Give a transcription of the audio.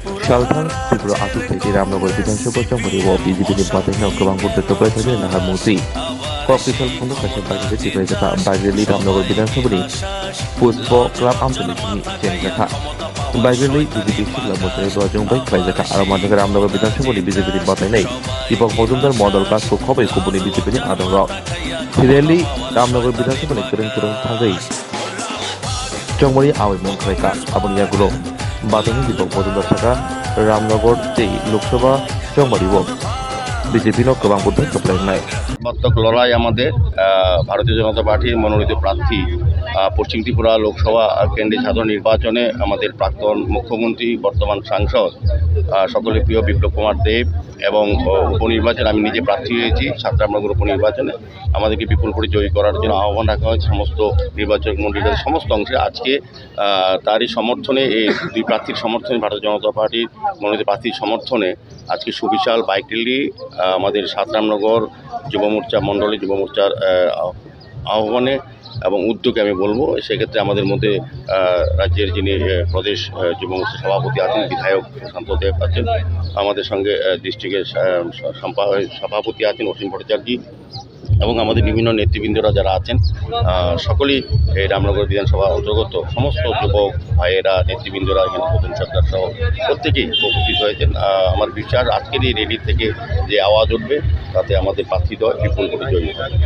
सालथान त्रिपुरा आसुग থেকে রামনগর বিধানসভা চমরি ও বিজেপি নির্বাচনে गोबां बुद्ध फैसालि नाहार मन्त्रि कपिसल फुंद खासे बागेलि टिपाइजाखा बागेलि रामनगर विधानसभानि पुष्प क्लाब आमसलिकनि जेंगाखा बागेलि बिजेपि सिगला मोसानि दजों बै खाइजाखा आरो मानसिक रामनगर विधानसभानि बिजेपि बातायनाय दीपक मजुमदार मदल कासखौ खबै कुबुनि बिजेपिनि आदर रेलि रामनगर विधानसभानि गोरों थागै चमरी आवाय मंखायका आबनि यागुलो बातनि दीपक मजुमदार थाका रामनगर लोकसभा चमरी বিজেপি गोबां बुद्ध कपलायनाय বার্তক লড়াই আমাদের ভারতীয় জনতা পার্টির মনোনীত প্রার্থী পশ্চিম ত্রিপুরা লোকসভা কেন্দ্রীয় ছাত্র নির্বাচনে আমাদের প্রাক্তন মুখ্যমন্ত্রী বর্তমান সাংসদ সকলে প্রিয় বিপ্লব কুমার দেব এবং উপনির্বাচনে আমি নিজে প্রার্থী হয়েছি রামনগর উপনির্বাচনে আমাদেরকে বিপুল করে জয়ী করার জন্য আহ্বান রাখা হয়েছে সমস্ত নির্বাচক মন্ডলীর সমস্ত অংশে। আজকে তারই সমর্থনে এই দুই প্রার্থীর সমর্থনে ভারতীয় জনতা পার্টির মনোনীত প্রার্থীর সমর্থনে আজকে সুবিশাল বাইক র্যালি আমাদের রামনগর যুব মোর্চা মণ্ডলী যুব মোর্চার আহ্বানে এবং উদ্যোগে আমি বলবো। সেক্ষেত্রে আমাদের মধ্যে রাজ্যের যিনি প্রদেশ যুব মোর্চার সভাপতি আছেন বিধায়ক প্রশান্ত দেব আছেন, আমাদের সঙ্গে ডিস্ট্রিক্টের সভাপতি আছেন অসীম ভট্টাচার্য এবং আমাদের বিভিন্ন নেতৃবৃন্দরা যারা আছেন সকলেই এই রামনগর বিধানসভা অন্তর্গত সমস্ত যুবক ভাইয়েরা নেতৃবৃন্দরা এখানে প্রথম সরকার সহ প্রত্যেকেই উপস্থিত হয়েছেন। আমার বিশ্বাস আজকের এই র্যালি থেকে যে আওয়াজ উঠবে তাতে আমাদের প্রার্থীদ্বয় বিপুল করে জয়ী হবে।